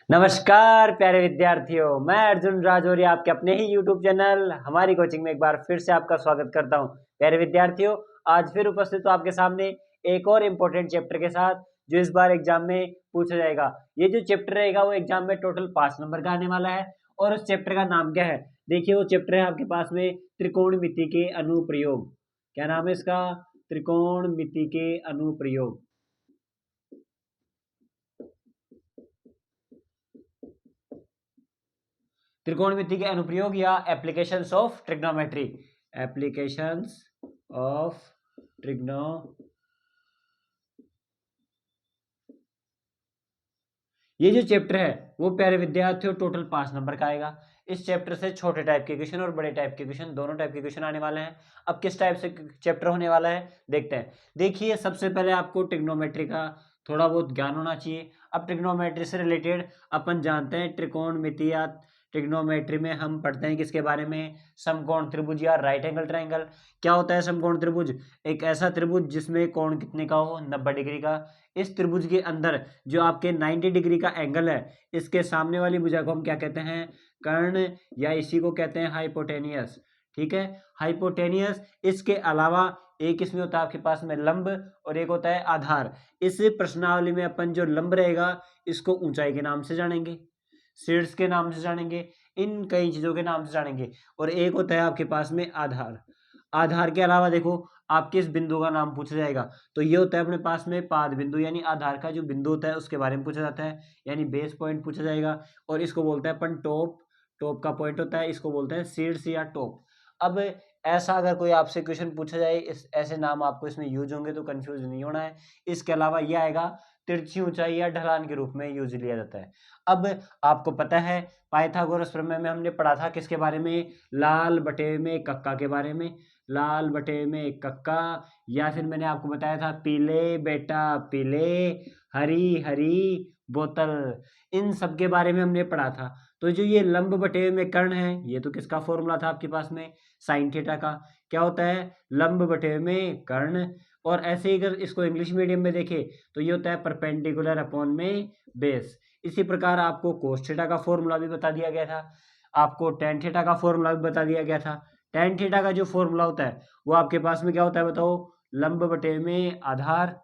नमस्कार प्यारे विद्यार्थियों, मैं अर्जुन राजौरी आपके अपने ही YouTube चैनल हमारी कोचिंग में एक बार फिर से आपका स्वागत करता हूं। प्यारे विद्यार्थियों, आज फिर उपस्थित हूं आपके सामने एक और इम्पोर्टेंट चैप्टर के साथ जो इस बार एग्जाम में पूछा जाएगा। ये जो चैप्टर रहेगा वो एग्जाम में टोटल 5 नंबर का आने वाला है और उस चैप्टर का नाम क्या है? देखिए, वो चैप्टर है आपके पास में त्रिकोणमिति के अनुप्रयोग। क्या नाम है इसका? त्रिकोणमिति के अनुप्रयोग। त्रिकोणमिति के अनुप्रयोग या applications of trigonometry. Applications of trigno ये जो चैप्टर है वो प्यारे विद्यार्थियों टोटल 5 नंबर का आएगा। इस चैप्टर से छोटे टाइप के क्वेश्चन और बड़े टाइप के क्वेश्चन, दोनों टाइप के क्वेश्चन आने वाले हैं। अब किस टाइप से चैप्टर होने वाला है देखते हैं। देखिए, सबसे पहले आपको ट्रिग्नोमेट्री का थोड़ा बहुत ज्ञान होना चाहिए। अब ट्रिग्नोमेट्री से रिलेटेड अपन जानते हैं त्रिकोणमिति या ट्रिग्नोमेट्री में हम पढ़ते हैं किसके बारे में? समकोण त्रिभुज या राइट एंगल ट्राइंगल। क्या होता है समकोण त्रिभुज? एक ऐसा त्रिभुज जिसमें कोण कितने का हो? 90 डिग्री का। इस त्रिभुज के अंदर जो आपके 90 डिग्री का एंगल है, इसके सामने वाली भुजा को हम क्या कहते हैं? कर्ण, या इसी को कहते हैं हाइपोटेनियस। ठीक है, हाइपोटेनियस। इसके अलावा एक इसमें होता है आपके पास में लंब और एक होता है आधार। इस प्रश्नावली में अपन जो लंब रहेगा इसको ऊंचाई के नाम से जानेंगे, शीर्ष के नाम से जानेंगे, इन कई चीजों के नाम से जानेंगे। और एक होता है आपके पास में आधार। आधार के अलावा देखो, आपके इस बिंदु का नाम पूछा जाएगा तो ये होता है अपने पास में पाद बिंदु, यानी आधार का जो बिंदु होता है उसके बारे में पूछा जाता है, यानी बेस पॉइंट पूछा जाएगा। और इसको बोलते हैं अपन टॉप। टॉप का पॉइंट होता है, इसको बोलते हैं शीर्ष या टॉप। अब ऐसा अगर कोई आपसे क्वेश्चन पूछा जाए, इस ऐसे नाम आपको इसमें यूज होंगे तो कंफ्यूज नहीं होना है। इसके अलावा ये आएगा तिरछी ऊंचाई या ढलान के रूप में यूज लिया जाता है। अब आपको पता है पाइथागोरस प्रमेय में हमने पढ़ा था किसके बारे में? लाल बटे में कक्का के बारे में। लाल बटे में कक्का, या फिर मैंने आपको बताया था पीले बेटा पीले, हरी हरी बोतल। इन सब के बारे में हमने पढ़ा था। तो जो ये लंब बटे में कर्ण है, ये तो किसका फॉर्मूला था आपके पास में? साइन थीटा का। क्या होता है? लंब बटे में कर्ण। और ऐसे ही अगर इसको इंग्लिश मीडियम में देखे तो ये होता है परपेंडिकुलर अपॉन में बेस। इसी प्रकार आपको कोस थीटा का फॉर्मूला भी बता दिया गया था, आपको टेन थीटा का फॉर्मूला भी बता दिया गया था। टेन थीटा का जो फॉर्मूला होता है वो आपके पास में क्या होता है बताओ? लंब बटे में आधार,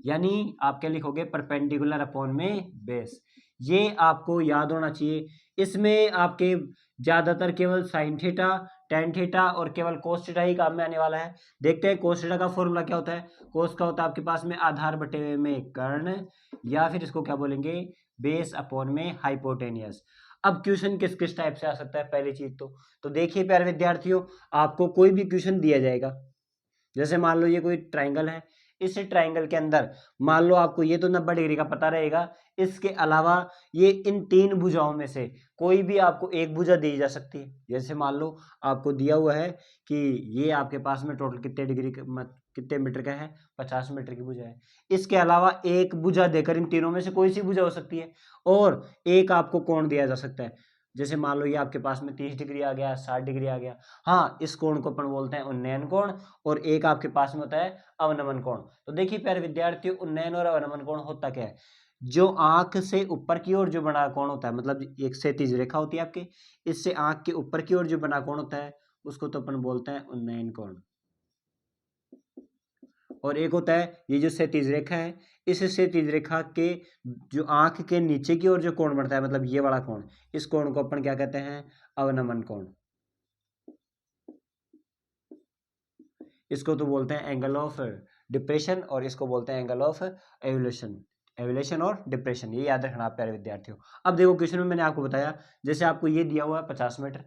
यानी आप क्या लिखोगे? परपेंडिकुलर अपॉन में बेस। ये आपको याद होना चाहिए। इसमें आपके ज्यादातर केवल साइन थीटा, टेन थीटा और केवल कोस थीटा ही काम में आने वाला है। देखते हैं कोस थीटा का फॉर्मूला क्या होता है। कोस का होता है आपके पास में आधार बटे में कर्ण, या फिर इसको क्या बोलेंगे? बेस अपॉन में हाइपोटेनियस। अब क्वेश्चन किस किस टाइप से आ सकता है? पहली चीज तो देखिए प्यारे विद्यार्थियों, आपको कोई भी क्वेश्चन दिया जाएगा, जैसे मान लो ये कोई ट्राइंगल है, इस ट्राइंगल के अंदर मान लो आपको ये तो 90 डिग्री का पता रहेगा, इसके अलावा ये इन तीन भुजाओं में से कोई भी आपको एक भुजा दी जा सकती है। जैसे मान लो आपको दिया हुआ है कि ये आपके पास में टोटल कितने डिग्री कितने मीटर का है? 50 मीटर की भुजा है। इसके अलावा एक भुजा देकर इन तीनों में से कोई सी भुजा हो सकती है, और एक आपको कोण दिया जा सकता है। जैसे मान लो ये आपके पास में 30 डिग्री आ गया, 60 डिग्री आ गया। हाँ, इस कोण को अपन बोलते हैं उन्नयन कोण, और एक आपके पास में होता है अवनमन कोण। तो देखिए प्यारे विद्यार्थियों, उन्नयन और अवनमन कोण होता क्या है? जो आंख से ऊपर की ओर जो बना कोण होता है, मतलब एक क्षैतिज रेखा होती है आपके, इससे आंख के ऊपर की ओर जो बना कोण होता है उसको तो अपन बोलते हैं उन्नयन कोण। और एक होता है ये जो क्षैतिज रेखा है, इस क्षैतिज रेखा के जो आंख के नीचे की ओर जो कोण बनता है, मतलब ये वाला कोण, इस कोण को अपन क्या कहते हैं? अवनमन कोण। इसको तो बोलते हैं एंगल ऑफ डिप्रेशन, और इसको बोलते हैं एंगल ऑफ एवोल्यूशन। एवोल्यूशन और डिप्रेशन, ये याद रखना आप प्यारे विद्यार्थियों। अब देखो क्वेश्चन में मैंने आपको बताया, जैसे आपको ये दिया हुआ है 50 मीटर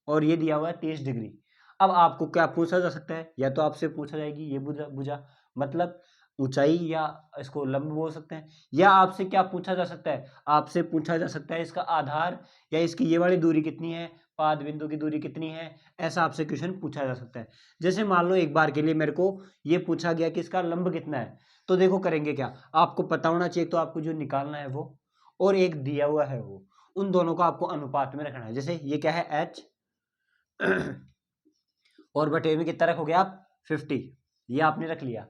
और ये दिया हुआ है 30 डिग्री। अब आपको क्या पूछा जा सकता है? या तो आपसे पूछा जाएगी ये भुजा भुजा मतलब ऊंचाई, या इसको लंब बोल सकते हैं। या आपसे क्या पूछा जा सकता है? आपसे पूछा जा सकता है इसका आधार, या इसकी ये वाली दूरी कितनी है, पाद बिंदु की दूरी कितनी है। ऐसा आपसे क्वेश्चन पूछा जा सकता है। जैसे मान लो एक बार के लिए मेरे को ये पूछा गया कि इसका लंब कितना है, तो देखो करेंगे क्या, आपको पता होना चाहिए तो आपको जो निकालना है वो, और एक दिया हुआ है वो, उन दोनों को आपको अनुपात में रखना है। जैसे ये क्या है? एच और बटे में कितना रखोगे आप? 50, ये आपने रख लिया।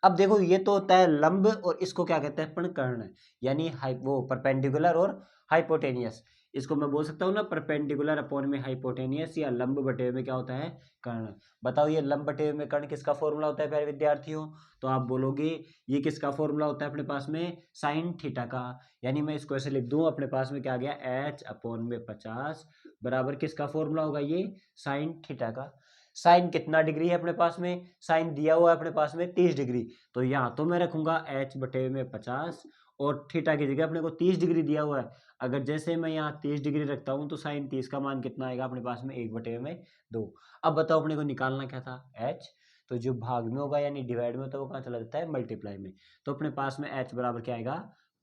अब देखो ये तो होता है लंब और इसको क्या कहते हैं अपन कर्ण, यानी वो परपेंडिकुलर और हाइपोटेनियस। इसको मैं बोल सकता हूँ ना परपेंडिकुलर अपॉन में हाइपोटेनियस, या लंब बटे हुए में क्या होता है कर्ण। बताओ ये लंब बटे हुए में कर्ण किसका फॉर्मूला होता है प्यारे विद्यार्थियों? तो आप बोलोगे ये किसका फॉर्मूला होता है अपने पास में साइन थीटा का, यानी मैं इसको ऐसे लिख दूं अपने पास में क्या गया h अपॉन में 50 बराबर किसका फॉर्मूला होगा ये साइन थीटा का। साइन कितना डिग्री है अपने पास में? साइन दिया हुआ है अपने पास में 30 डिग्री, तो यहाँ तो मैं रखूंगा h बटे में 50 और थीटा की जगह अपने को 30 डिग्री दिया हुआ है। अगर जैसे मैं यहाँ 30 डिग्री रखता हूँ तो साइन 30 का मान कितना आएगा अपने पास में 1 बटे में 2। अब बताओ अपने को निकालना क्या था h, तो जो भाग में होगा यानी डिवाइड में होता है वो कहाँ चला जाता है मल्टीप्लाई में। तो अपने पास में h बराबर क्या आएगा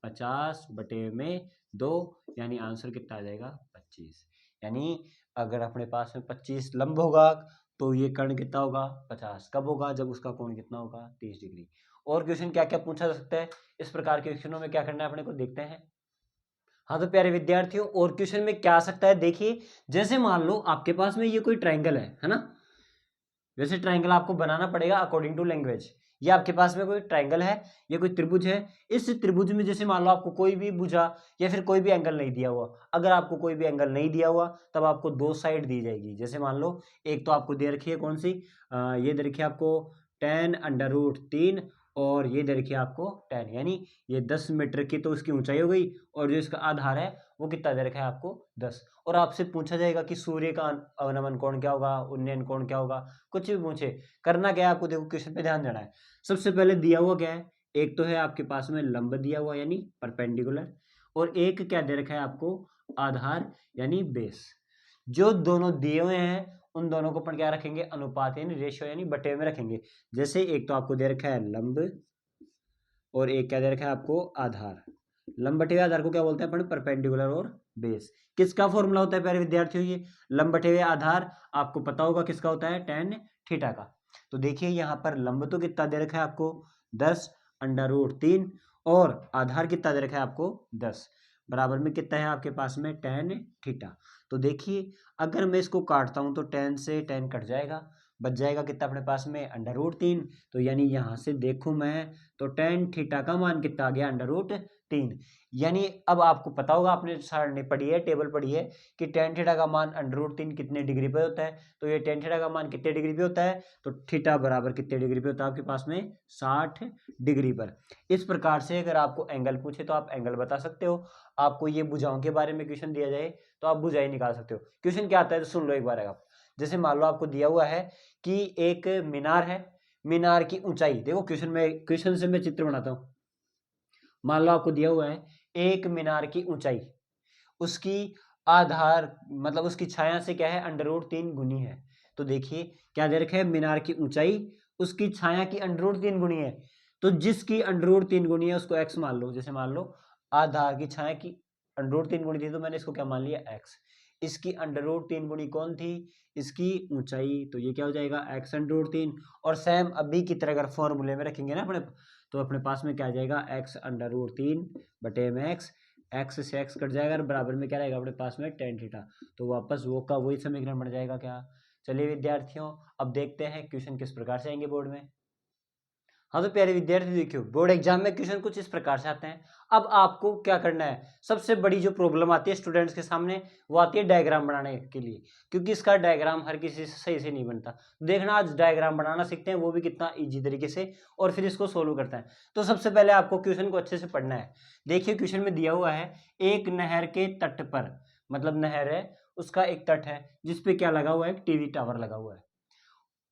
50 बटे में 2, यानी आंसर कितना आ जाएगा 25। यानी अगर अपने पास में 25 लंब होगा तो ये कर्ण कितना होगा 50। कब होगा? जब उसका कोण कितना होगा 30 डिग्री। और क्वेश्चन क्या क्या पूछा जा सकता है इस प्रकार के क्वेश्चनों में, क्या करना है अपने को देखते हैं। हाँ तो प्यारे विद्यार्थियों और क्वेश्चन में क्या आ सकता है देखिए, जैसे मान लो आपके पास में ये कोई ट्राइंगल है ना, वैसे ट्राइंगल आपको बनाना पड़ेगा अकॉर्डिंग टू लैंग्वेज। ये आपके पास में कोई ट्राइंगल है, ये कोई त्रिभुज है, इस त्रिभुज में जैसे मान लो आपको कोई भी भुजा या फिर कोई भी एंगल नहीं दिया हुआ। अगर आपको कोई भी एंगल नहीं दिया हुआ तब आपको दो साइड दी जाएगी। जैसे मान लो एक तो आपको दे रखी है कौन सी, ये दे रखी है आपको tan√3 और ये दे रखी है आपको tan, यानी ये 10 मीटर की तो उसकी ऊंचाई हो गई और जो इसका आधार है वो कितना दे रखा है आपको 10। और आपसे पूछा जाएगा कि सूर्य का अवनमन कोण क्या होगा, उन्नयन कोण क्या होगा, कुछ भी पूछे। करना क्या है आपको, देखो क्वेश्चन पे ध्यान देना है। सबसे पहले दिया हुआ क्या है, एक तो है आपके पास में लंब दिया हुआ यानी परपेंडिकुलर, और एक क्या दे रखा है आपको आधार यानी बेस। जो दोनों दिए हुए हैं उन दोनों को अपन क्या रखेंगे अनुपात यानी रेशियो यानी बटे में रखेंगे। जैसे एक तो आपको दे रखा है लंब और एक क्या दे रखा है आपको आधार। लंब बटे हुए आधार को क्या बोलते हैं अपन परपेंडिकुलर और बेस। किसका फॉर्मूला होता है प्यारे विद्यार्थियों? ये लंब बटे हुए आधार आपको पता होगा किसका होता है tan थीटा का। तो देखिए यहाँ पर लंब तो कितना दे रखा है आपको 10√3 और आधार कितना दे रखा है आपको 10, बराबर में कितना है आपके पास में tan थीटा। तो देखिए अगर मैं इसको काटता हूं तो tan से tan कट जाएगा, बच जाएगा कितना अपने पास में √3। तो यानी यहां से देखूं मैं तो tan थीटा का मान कितना आ गया √3। यानी अब आपको पता होगा, आपने सारणी पढ़ी है, टेबल पढ़ी है कि tan थीटा का मान √3 कितने डिग्री पे होता है। तो ये tan थीटा का मान कितने डिग्री पे होता है, तो थीटा बराबर कितने डिग्री पे होता है आपके पास में 60 डिग्री पर। इस प्रकार से अगर आपको एंगल पूछे तो आप एंगल बता सकते हो। आपको ये भुजाओं के बारे में क्वेश्चन दिया जाए तो आप भुजाएं निकाल सकते हो। क्वेश्चन क्या आता है तो सुन लो एक बार। आप जैसे मान लो आपको दिया हुआ है कि एक मीनार है, मीनार की ऊंचाई देखो, क्वेश्चन से मैं चित्र बनाता हूं। मान लो आपको दिया हुआ है एक मीनार की ऊंचाई, उसकी आधार मतलब उसकी छाया से क्या है √3 गुनी है। तो देखिए क्या दे रखा है मीनार की ऊंचाई उसकी छाया की √3 गुनी है। तो जिसकी √3 गुनी है उसको x मान लो। जैसे मान लो आधार की छाया की √3 गुनी थी तो मैंने इसको क्या मान लिया x। इसकी √3 गुनी कौन थी, इसकी ऊंचाई, तो ये क्या हो जाएगा x√3। और सेम अभी की तरह अगर फॉर्मूले में रखेंगे ना अपने, तो अपने पास में क्या आ जाएगा x√3 बटे में x से x कट जाएगा और बराबर में क्या रहेगा अपने पास में tan थीटा। तो वापस वो का वही समीकरण बन जाएगा क्या। चलिए विद्यार्थियों अब देखते हैं क्वेश्चन किस प्रकार से आएंगे बोर्ड में। हाँ तो प्यारे विद्यार्थी देखियो बोर्ड एग्जाम में क्वेश्चन कुछ इस प्रकार से आते हैं। अब आपको क्या करना है, सबसे बड़ी जो प्रॉब्लम आती है स्टूडेंट्स के सामने वो आती है डायग्राम बनाने के लिए, क्योंकि इसका डायग्राम हर किसी से सही से नहीं बनता। देखना आज डायग्राम बनाना सीखते हैं वो भी कितना इजी तरीके से, और फिर इसको सोल्व करते हैं। तो सबसे पहले आपको क्वेश्चन को अच्छे से पढ़ना है। देखिए क्वेश्चन में दिया हुआ है एक नहर के तट पर, मतलब नहर है उसका एक तट है जिसपे क्या लगा हुआ है, एक टीवी टावर लगा हुआ है।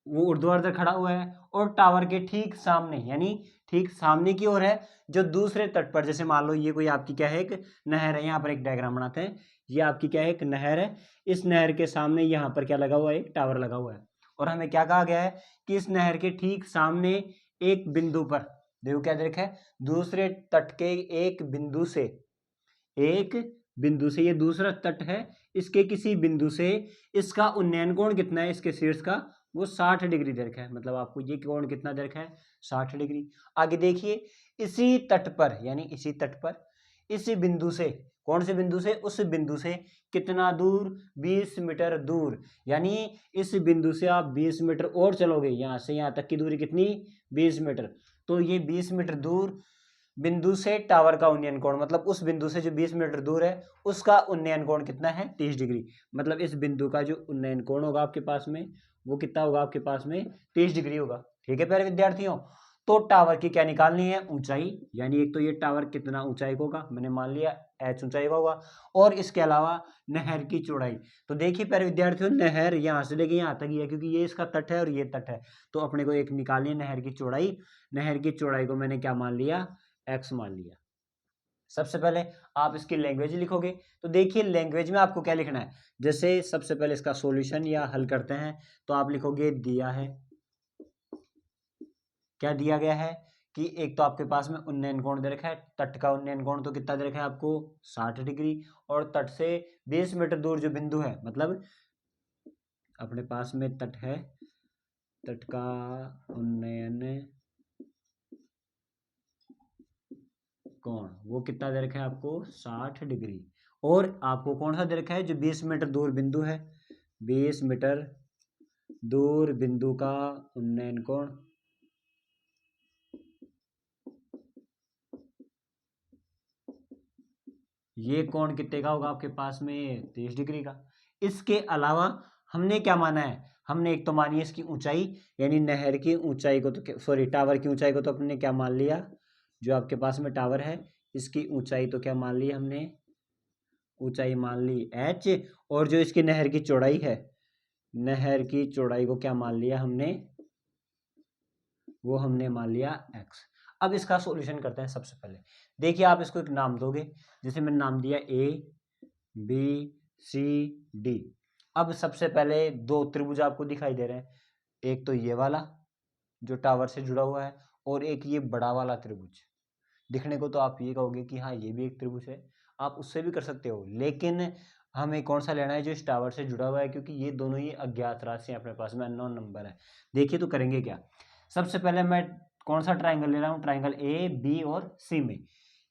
वो ऊर्ध्वाधर खड़ा हुआ है और टावर के ठीक सामने यानी ठीक सामने की ओर है जो दूसरे तट पर, जैसे मान लो ये कोई आपकी क्या है एक नहर है। यहाँ पर एक डायग्राम बनाते हैं, ये आपकी क्या है एक नहर है। इस नहर के सामने यहाँ पर क्या लगा हुआ है, एक टावर लगा हुआ है। और हमें क्या कहा गया है कि इस नहर के ठीक सामने एक बिंदु पर, देखो क्या देखा है, दूसरे तट के एक बिंदु से, एक बिंदु से, ये दूसरा तट है, इसके किसी बिंदु से इसका उन्नयन कोण कितना है, इसके शीर्ष का वो 60 डिग्री दे रखा है। मतलब आपको ये कोण कितना दे रखा है 60 डिग्री। आगे देखिए इसी तट पर यानी इसी तट पर इसी बिंदु से, कौन से बिंदु से, उस बिंदु से कितना दूर, 20 मीटर दूर। यानी इस बिंदु से आप 20 मीटर और चलोगे, यहाँ से यहाँ तक की दूरी कितनी 20 मीटर। तो ये 20 मीटर दूर बिंदु से टावर का उन्नयन कोण, मतलब उस बिंदु से जो 20 मीटर दूर है उसका उन्नयन कोण कितना है, 30 डिग्री। मतलब इस बिंदु का जो उन्नयन कोण होगा आपके पास में वो कितना होगा आपके पास में, 30 डिग्री होगा। ठीक है प्यारे विद्यार्थियों, तो टावर की क्या निकालनी है, ऊंचाई, यानी एक तो ये टावर कितना ऊंचाई का होगा, मैंने मान लिया h ऊंचाई का होगा, और इसके अलावा नहर की चौड़ाई। तो देखिए प्यारे विद्यार्थियों, नहर यहाँ से लेके यहाँ तक ही है क्योंकि ये इसका तट है और ये तट है, तो अपने को एक निकालनी है नहर की चौड़ाई। नहर की चौड़ाई को मैंने क्या मान लिया, x मान लिया। सबसे पहले आप इसकी लैंग्वेज लिखोगे, तो देखिए लैंग्वेज में आपको क्या लिखना है, जैसे सबसे पहले इसका सॉल्यूशन या हल करते हैं, तो आप लिखोगे दिया है, क्या दिया गया है कि एक तो आपके पास में उन्नयन कोण दे रखा है, तट का उन्नयन कोण तो कितना दे रखा है आपको, 60 डिग्री, और तट से 20 मीटर दूर जो बिंदु है, मतलब अपने पास में तट है, तट का उन्नयन कोण वो कितना दे रखा है आपको, 60 डिग्री। और आपको कौन सा दे रखा है, जो 20 मीटर दूर बिंदु है, 20 मीटर दूर बिंदु का उन्नयन कोण ये कोण कितने का होगा आपके पास में, 30 डिग्री का। इसके अलावा हमने क्या माना है, हमने एक तो मानी है इसकी ऊंचाई, यानी नहर की ऊंचाई को तो सॉरी टावर की ऊंचाई को तो अपने क्या मान लिया, जो आपके पास में टावर है इसकी ऊंचाई तो क्या मान ली हमने, ऊंचाई मान ली h, और जो इसकी नहर की चौड़ाई है, नहर की चौड़ाई को क्या मान लिया हमने, वो हमने मान लिया x। अब इसका सॉल्यूशन करते हैं। सबसे पहले देखिए आप इसको एक नाम दोगे, जैसे मैंने नाम दिया a b c d। अब सबसे पहले दो त्रिभुज आपको दिखाई दे रहे हैं, एक तो ये वाला जो टावर से जुड़ा हुआ है, और एक ये बड़ा वाला त्रिभुज। दिखने को तो आप ये कहोगे कि हाँ ये भी एक त्रिभुज है, आप उससे भी कर सकते हो, लेकिन हमें कौन सा लेना है, जो इस टावर से जुड़ा हुआ है, क्योंकि ये दोनों ही अज्ञात राशि अपने पास में, अननोन नंबर है। देखिए तो करेंगे क्या, सबसे पहले मैं कौन सा ट्राइंगल ले रहा हूँ, ट्राइंगल ए बी और सी में,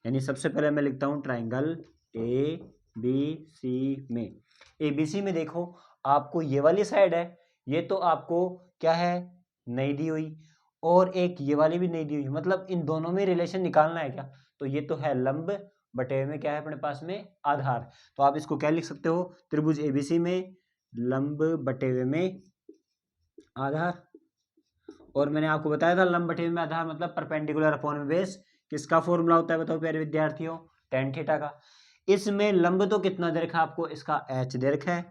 यानी सबसे पहले मैं लिखता हूँ ट्राइंगल ए बी सी में। ए बी सी में देखो आपको ये वाली साइड है, ये तो आपको क्या है, नहीं दी हुई, और एक ये वाली भी नहीं दी हुई, मतलब इन दोनों में रिलेशन निकालना है क्या, तो ये तो है लंब बटे में क्या है अपने पास में, आधार। तो आप इसको क्या लिख सकते हो, त्रिभुज एबीसी में लंब बटे में आधार। और मैंने आपको बताया था लंब बटे में आधार मतलब परपेंडिकुलर अपॉन में बेस, किसका फॉर्मूला होता है बताओ प्यारे विद्यार्थियों, tan थीटा का। इसमें लंब तो कितना दे रखा है आपको, इसका h दे रखा है,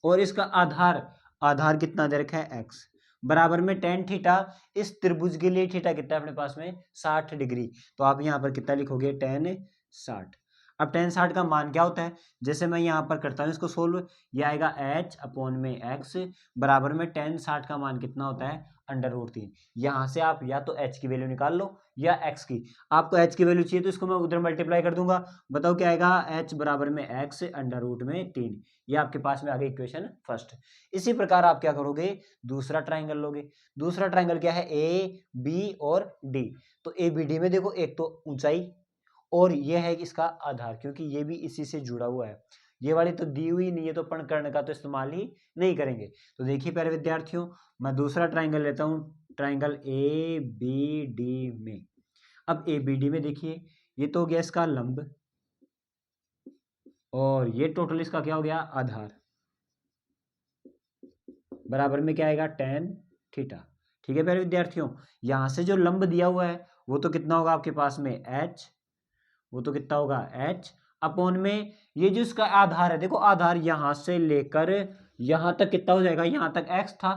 और इसका आधार, आधार कितना दे रखा है x, बराबर में tan थीटा। इस त्रिभुज के लिए थीटा कितना है अपने पास में, 60 डिग्री। तो आप यहाँ पर कितना लिखोगे, tan 60। अब tan 60 का मान क्या होता है, जैसे मैं यहाँ पर करता हूँ इसको सोल्व, ये आएगा h अपॉन में x बराबर में tan 60 का मान कितना होता है, √3। यहाँ से आप या तो h की वैल्यू निकाल लो या x की, आपको h की वैल्यू चाहिए तो इसको मैं उधर मल्टीप्लाई कर दूंगा। बताओ क्या आएगा, h बराबर में x √3। ये आपके पास में आ गई इक्वेशन फर्स्ट। इसी प्रकार आप क्या करोगे, दूसरा ट्राइंगल लोगे। दूसरा ट्राइंगल क्या है, ए बी और डी। तो ए बी डी में देखो एक तो ऊंचाई और ये है इसका आधार, क्योंकि ये भी इसी से जुड़ा हुआ है। ये वाली तो दी हुई नहीं है तो अपन कर्ण का तो इस्तेमाल ही नहीं करेंगे। तो देखिए प्यारे विद्यार्थियों, मैं दूसरा ट्राइंगल लेता हूँ, ट्राइंगल ए बी डी में। अब ए बी डी में देखिए ये तो हो गया इसका लंब, और ये टोटल इसका क्या हो गया, आधार, बराबर में क्या आएगा, tan थीटा। ठीक है प्यारे विद्यार्थियों, यहां से जो लंब दिया हुआ है वो तो कितना होगा आपके पास में h, वो तो कितना होगा h अपॉन में ये जो इसका आधार है, देखो आधार यहां से लेकर यहां तक कितना हो जाएगा, यहां तक x था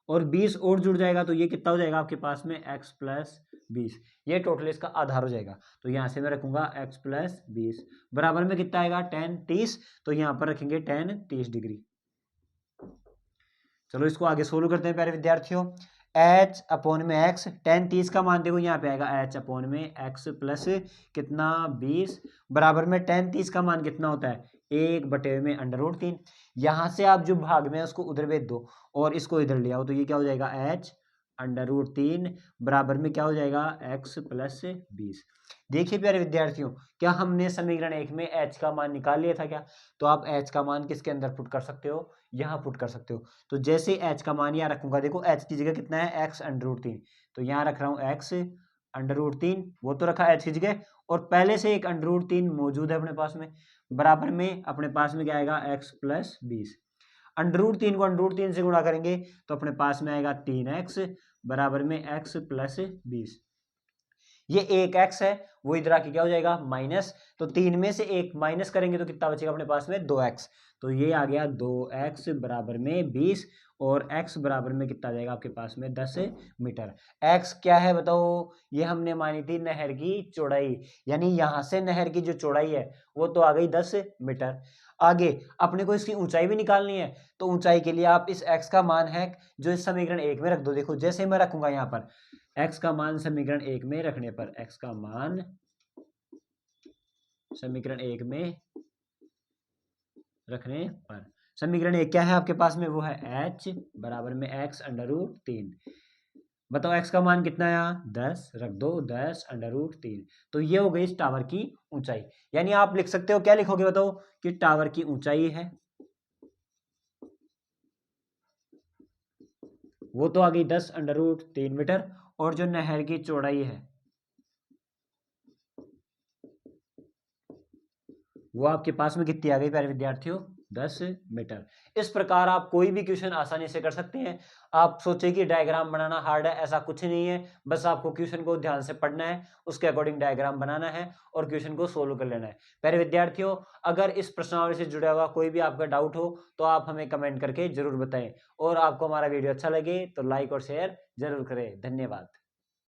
और 20 और जुड़ जाएगा, तो ये कितना हो जाएगा आपके पास में x प्लस 20। ये टोटल इसका आधार हो जाएगा। तो यहां से मैं रखूंगा x प्लस 20 बराबर में कितना आएगा, tan 30। तो यहां पर रखेंगे tan 30 डिग्री। चलो इसको आगे सोल्व करते हैं प्यारे विद्यार्थियों। h अपॉन में x, tan 30 का मान देखो यहाँ पे आएगा h अपॉन में x प्लस कितना 20 बराबर में tan 30 का मान कितना होता है, 1/√3। यहाँ से आप जो भाग में है उसको उधर भेज दो और इसको इधर ले आओ, तो ये क्या हो जाएगा h √3 बराबर में क्या हो जाएगा, x प्लस 20। देखिए प्यारे विद्यार्थियों, क्या हमने समीकरण 1 में h का मान निकाल लिया था क्या, तो आप h का मान किसके अंदर पुट कर सकते हो, यहाँ पुट कर सकते हो। तो जैसे h का मान यहाँ रखूंगा, देखो h की जगह कितना है, x √3, तो यहाँ रख रहा हूँ x √3 वो तो रखा h की जगह, और पहले से एक √3 मौजूद है अपने पास में, बराबर में अपने पास में क्या आएगा x प्लस 20। √3 को √3 से गुणा करेंगे तो अपने पास में आएगा 3x बराबर में x प्लस 20। ये एक x है वो इधर आके क्या हो जाएगा माइनस, तो 3 में से एक माइनस करेंगे तो कितना बचेगा अपने पास में 2x, तो ये आ गया 2x बराबर में 20, और x बराबर में कितना आ जाएगा आपके पास में 10 मीटर। x क्या है बताओ, ये हमने मानी थी नहर की चौड़ाई, यानी यहां से नहर की जो चौड़ाई है वो तो आ गई 10 मीटर। आगे अपने को इसकी ऊंचाई भी निकालनी है, तो ऊंचाई के लिए आप इस x का मान है जो इस समीकरण 1 में रख दो। देखो जैसे मैं रखूंगा यहाँ पर x का मान समीकरण 1 में रखने पर, x का मान समीकरण 1 में रखने पर, समीकरण 1 क्या है आपके पास में, वो है h बराबर में x √3। बताओ x का मान कितना है, 10 रख दो, 10 √3। तो ये हो गई इस टावर की ऊंचाई। यानी आप लिख सकते हो, क्या लिखोगे बताओ, कि टावर की ऊंचाई है वो तो आ गई 10 √3 मीटर, और जो नहर की चौड़ाई है वो आपके पास में कितनी आ गई प्यारे विद्यार्थियों, 10 मीटर। इस प्रकार आप कोई भी क्वेश्चन आसानी से कर सकते हैं। आप सोचे कि डायग्राम बनाना हार्ड है, ऐसा कुछ नहीं है, बस आपको क्वेश्चन को ध्यान से पढ़ना है, उसके अकॉर्डिंग डायग्राम बनाना है और क्वेश्चन को सोल्व कर लेना है। प्यारे विद्यार्थियों, अगर इस प्रश्नावली से जुड़ा हुआ कोई भी आपका डाउट हो तो आप हमें कमेंट करके जरूर बताएं, और आपको हमारा वीडियो अच्छा लगे तो लाइक और शेयर जरूर करें। धन्यवाद।